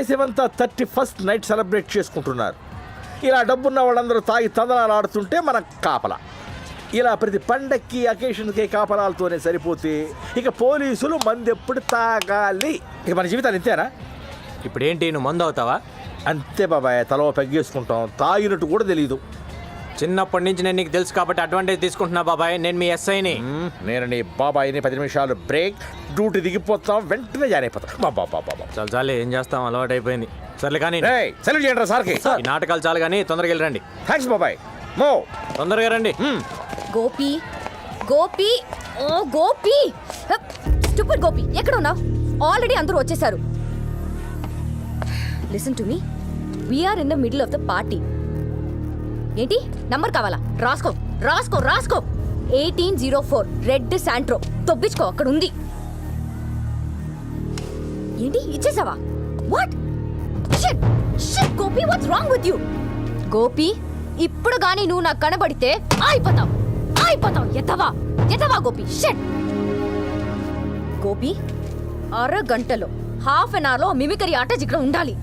దేశమంతా 31st night celebrate చేసుకుంటున్నారు. ఇలా డబ్బున్న వాళ్ళందరూ తాగి తందనాలు ఆడుతుంటే మన కాపలా. ఇలా ప్రతి పండక్కి అకేషన్కి కాపలాలతోనే సరిపోతే ఇక పోలీసులు మందెప్పుడు తాగాలి? ఇక మన జీవితాలు ఇంతేనా? ఇప్పుడేంటి నువ్వు మందు అవుతావా? అంతే బాబాయ్, తలో పెగ్గేసుకుంటాం, తాగినట్టు కూడా తెలియదు. చిన్నప్పటి నుంచి నేను నీకు తెలుసు కాబట్టి అడ్వాంటేజ్ తీసుకుంటున్నా బాబాయ్. నేను మీ ఎస్ఐని. నేను నీ బాబాయిని 10 నిమిషాలు బ్రేక్, డ్యూటీ దిగిపోతాం, వెంటనే జాయిన్ అయిపోతాం. బాబా చాలు చాలు, ఏం చేస్తాం, అలవాటు అయిపోయింది. సర్లే కానీ సెలవు చేయండి సార్కి. ఈ నాటకాలు చాలు కానీ తొందరగా వెళ్ళండి. థ్యాంక్స్ బాబాయ్. మో తొందరగా రండి. గోపి గోపి ఓ గోపి, స్టూపిడ్ గోపి, ఎక్కడ ఉన్నావు? ఆల్రెడీ అందరూ వచ్చేసారు. Listen to me, we are in the middle of the party. ఏంటి నంబర్ కావాలా? రాసుకో రాసుకో రాసుకో. 1804 రెడ్ శాంట్రో. తొబ్బించుకో, అక్కడ ఉంది. ఏంటి ఇచ్చేసావా? What shit shit Gopi, what's wrong with you? Gopi, ఇప్పుడు గానీ నువ్వు నాకు కనబడితే అయిపోతావు అయిపోతావు. ఎత్తవా ఎత్తవా గోపి. షిట్ గోపి, అరగంటలో హాఫ్ అన్ అవర్లో మిమికరీ ఆర్టిస్ట్ ఇక్కడ ఉండాలి.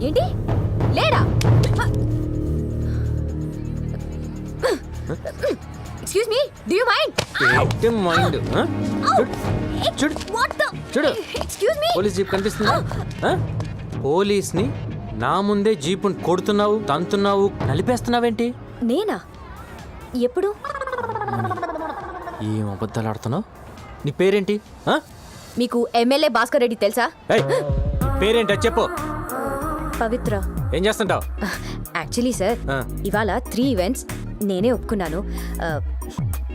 ఏంటి లేడా? Excuse me, do you mind? Mind చూడు చూడు, ఎక్స్క్యూజ్ మీ. పోలీస్ జీప్ కనిపిస్తుందా? పోలీస్ని నా ముందే జీపుని కొడుతున్నావు, తంతున్నావు, నలిపేస్తున్నావేంటి? నేనా? ఎప్పుడు? ఏం అబద్ధాలు ఆడుతున్నావు? నీ పేరేంటి? మీకు ఎమ్మెల్యే భాస్కర్ రెడ్డి తెలుసా? పేరేంటో చెప్పు. పవిత్ర. ఏం చేస్తుంటావు? యాక్చువల్లీ సార్, ఇవాళ 3 ఈవెంట్స్ నేనే ఒప్పుకున్నాను.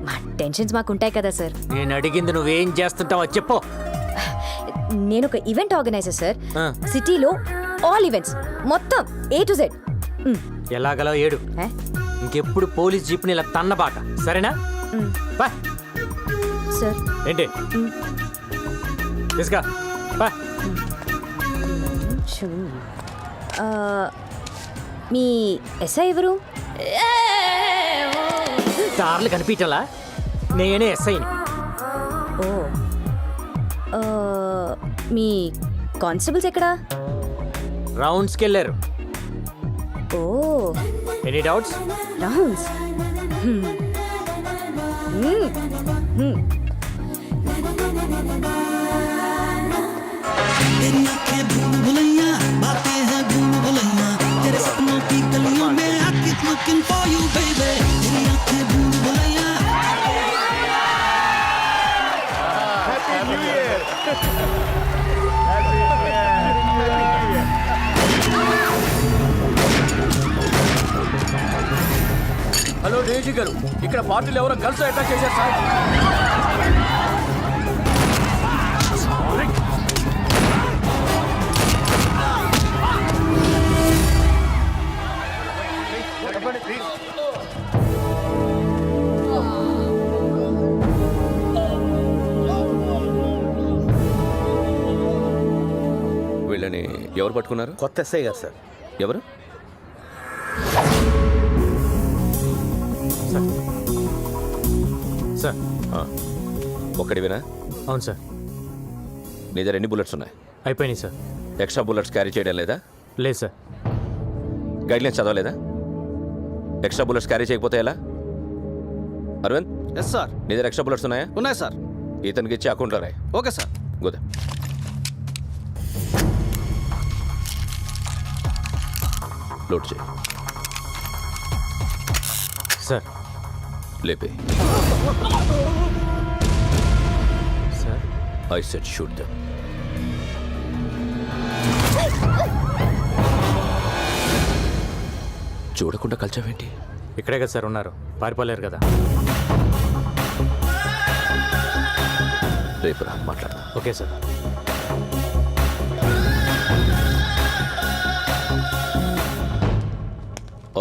మా టెన్షన్స్ మాకు ఉంటాయి కదా సార్. నేను అడిగింది నువ్వేం చేస్తుంటావో చెప్పు. నేను ఒక ఈవెంట్ ఆర్గనైజర్ సార్. సిటీలో ఆల్ ఈవెంట్స్ మొత్తం A to Z. ఎలాగలో ఏడు. ఇంకెప్పుడు పోలీస్ జీప్ని ఇలా తన్నబాక, సరేనా? బా సార్. ఏంటి తీసుకా బా. మీ ఎస్ఐ ఎవరు? కార్లు కనిపించాలా? నేనే ఎస్ఐని. ఓ, మీ కానిస్టేబుల్స్ ఎక్కడా? రౌండ్స్కి వెళ్ళారు. ఓ, ఎనీ డౌట్స్? రౌండ్స్. तेरी आंखें भूल भुलैया, बातें हैं भूल भुलैया, तेरे सपनों की गलियों में I keep looking for you baby, तेरी आंखें भूल Bhulaiyaa. Happy new year. Hello డేజీ గారు, ఇక్కడ పార్టీలు ఎవరో గర్ల్స్ అటాక్ చేశారు సార్. వీళ్ళని ఎవరు పట్టుకున్నారు? కొత్త ఎస్ఐ గారు సార్. ఎవరు? సార్. ఒక్కడివేనా? అవును సార్. నీ దగ్గర ఎన్ని బుల్లెట్స్ ఉన్నాయి? అయిపోయినాయి సార్. ఎక్స్ట్రా బుల్లెట్స్ క్యారీ చేయడం లేదా? లేదు సార్. గైడ్లైన్స్ చదవలేదా? ఎక్స్ట్రా బుల్లెట్స్ క్యారీ చేయకపోతే ఎలా? అరవింద్. Yes sir. నీ దగ్గర ఎక్స్ట్రా బుల్లెట్స్ ఉన్నాయా? ఉన్నాయి సార్. ఇతనికి ఇచ్చి అకౌంట్లో రాయి. Okay sir. గుడ్. లోడ్ చేయి. సార్. లేపే. Sir. I said shoot them. చూడకుండా కలిచావేంటి? ఇక్కడే కదా సార్ ఉన్నారు, పారిపోలేరు కదా. రేపు రా మాట్లాడదాం. Okay sir.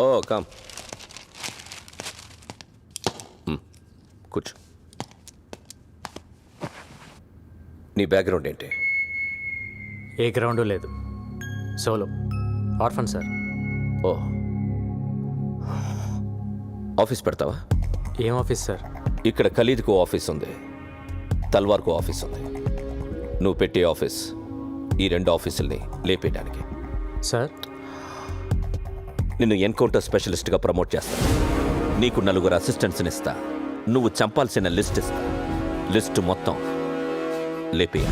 ఓ కమ్. కూర్చో. నీ బ్యాక్గ్రౌండ్ ఏంటి? ఏ గ్రౌండు లేదు, సోలో ఆర్ఫన్ సార్. ఓ, ఆఫీస్ పెడతావా? ఏం ఆఫీస్ సార్? ఇక్కడ ఖలీద్కు ఆఫీస్ ఉంది, తల్వార్కు ఆఫీస్ ఉంది. నువ్వు పెట్టే ఆఫీస్ ఈ 2 ఆఫీసుల్ని లేపేయడానికి. సార్ నిన్ను ఎన్కౌంటర్ స్పెషలిస్ట్గా ప్రమోట్ చేస్తా. నీకు 4 అసిస్టెంట్స్ని ఇస్తా. నువ్వు చంపాల్సిన లిస్ట్ ఇస్తా. లిస్టు మొత్తం లేపేయ.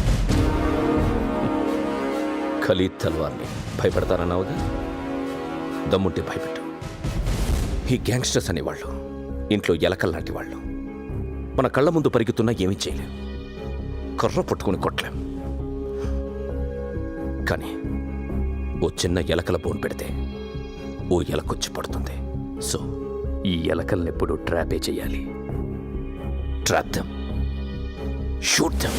ఖలీద్ తల్వార్ని భయపడతారన్నావుగా, దమ్ముంటే భయపెట్టు. ఈ గ్యాంగ్స్టర్స్ అనేవాళ్ళు ఇంట్లో ఎలకల్లాంటి వాళ్ళు. మన కళ్ళ ముందు పరిగెత్తున్నా ఏమీ చేయలేం, కర్ర పట్టుకుని కొట్టలేం. కానీ ఓ చిన్న ఎలకల బోన్ పెడితే ఓ ఎలకొచ్చి పడుతుంది. సో ఈ ఎలకల్ని ఎప్పుడు ట్రాపే చేయాలి. Trap them, shoot them.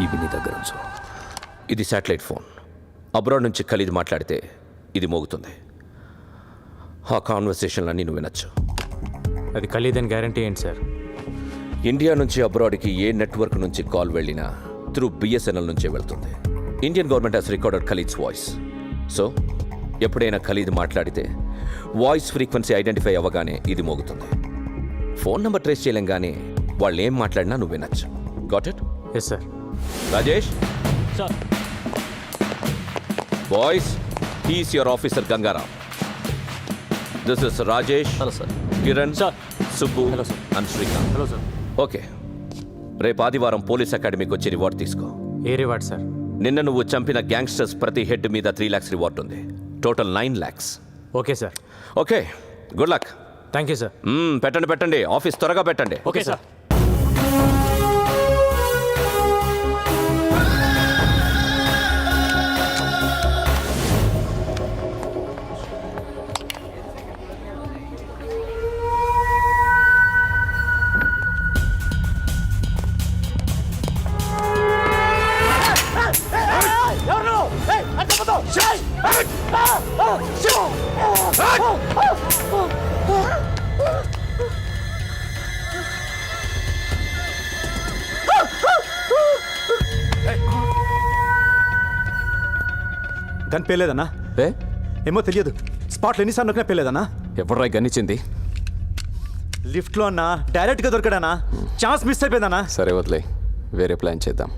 ఇవి నీ దగ్గర ఉంచు. ఇది శాటిలైట్ ఫోన్. అబ్రాడ్ నుంచి ఖలీద్ మాట్లాడితే ఇది మోగుతుంది. ఆ కాన్వర్సేషన్లన్నీ నువ్వు వినొచ్చు. అది ఖలీదని గ్యారంటీ ఏంటి సార్? ఇండియా నుంచి అబ్రాడ్కి ఏ నెట్వర్క్ నుంచి కాల్ వెళ్ళినా త్రూ బిఎస్ఎన్ఎల్ నుంచే వెళ్తుంది. Indian government has recorded Khalid's voice. So ఎప్పుడైనా ఖలీద్ మాట్లాడితే వాయిస్ ఫ్రీక్వెన్సీ ఐడెంటిఫై అవ్వగానే ఇది మోగుతుంది. ఫోన్ నెంబర్ ట్రేస్ చేయలేం, కానీ వాళ్ళు ఏం మాట్లాడినా నువ్వు వినొచ్చు. Got it? Yes sir. Rajesh, sir. Boys, he's your officer Gangaram. This is Rajesh, hello sir. Kiran, sir. Subbu hello sir. And Srikanth. Hello sir. Okay, రేపు ఆదివారం పోలీస్ అకాడమీకి వచ్చి రివార్డ్ తీసుకో. ఏ రివార్డ్ సార్? నిన్న నువ్వు చంపిన గ్యాంగ్స్టర్స్ ప్రతి హెడ్ మీద 3 lakhs రివార్డ్ ఉంది. Total 9 lakhs. Okay sir. Okay, good luck. Thank you sir. పెట్టండి, ఆఫీస్ త్వరగా పెట్టండి. Okay sir. గన్ పేలేదన్నా? ఏమో తెలియదు. స్పాట్లో ఎన్నిసార్లు నొక్కినా పేలేదన్నా? ఎవడ్రా గన్నిచ్చింది? లిఫ్ట్లో అన్నా, డైరెక్ట్గా దొరికాడన్నా. Chance miss అయిపోయిందన్నా. సరే వదిలే, వేరే ప్లాన్ చేద్దాం.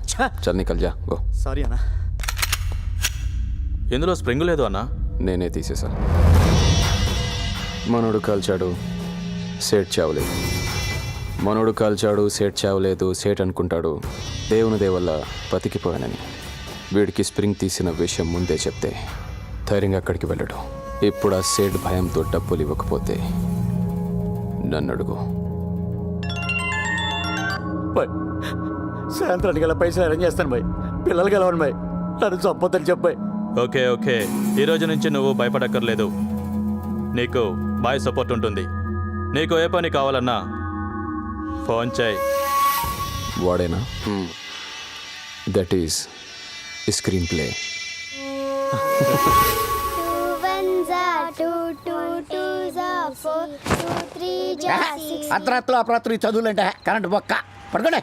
చల్ నికల్ జా, గో. సారీ అన్నా. ఇందులో స్ప్రింగ్ లేదు అన్నా. నేనే తీసేసా. మనోడు కాల్చాడు, సేట్ చావలేదు. మనోడు కాల్చాడు, సేట్ చావలేదు. సేట్ అనుకుంటాడు దేవుని దేవల్ల బతికిపోయానని. వీడికి స్ప్రింగ్ తీసిన విషయం ముందే చెప్తే ధైర్యంగా అక్కడికి వెళ్ళడు. ఇప్పుడు ఆ సేట్ భయంతో డబ్బులు ఇవ్వకపోతే నన్ను అడుగు. సాయంత్రానికి గల పైసలు అరేంజ్ చేస్తాను బాయ్. పిల్లలు గెలవను బాయ్. నన్ను చంపొద్దని చెప్పాయి. ఓకే, ఈ రోజు నుంచి నువ్వు భయపడక్కర్లేదు. నీకు బాయ్ సపోర్ట్ ఉంటుంది. నీకు ఏ పని కావాలన్నా ఫోన్ చేయి. వాడేనా? That is screenplay. అర్ధరాత్రులు అపరాత్రులు చదువులంటే కరెంట్ బొక్క పడుకోండి.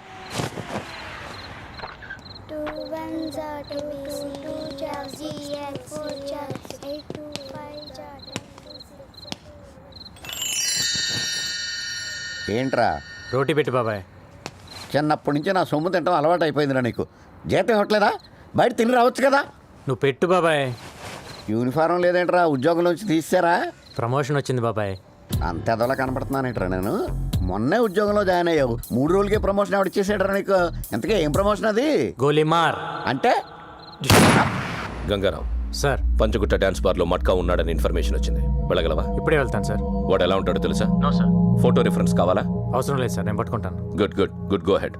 ఏంట్రా రోటీ పెట్టి బాబాయ్. చిన్నప్పటి నుంచి నా సొమ్ము తింటాం అలవాటు అయిపోయిందిరా నీకు. జీతం ఇవ్వట్లేదా? బయట తిని రావచ్చు కదా. నువ్వు పెట్టు బాబాయ్. యూనిఫారం లేదేంట్రా? ఉద్యోగం నుంచి తీసారా? ప్రమోషన్ వచ్చింది బాబాయ్. అంత ఎదలా కనపడుతున్నానేంట్రా నేను? మొన్నే ఉద్యోగంలో జాయిన్ అయ్యావు, 3 రోజులకే ప్రమోషన్ ఎవడు ఇచ్చేసాడరా నీకు? ఎంతకే ఏం ప్రమోషన్ అది? గోలీమార్ అంటే గంగారాం సార్. పంచగుట్ట డాన్స్ బార్లో మట్కా ఉన్నాడని ఇన్ఫర్మేషన్ వచ్చింది. వెళ్ళగలవా? ఇప్పుడే వెళ్తాను సార్. వాడు ఎలా ఉంటాడో తెలుసా? No sir. ఫోటో రిఫరెన్స్ కావాలా? అవసరం లేదు సార్, నేను పట్టుకుంటాను. Good, go head.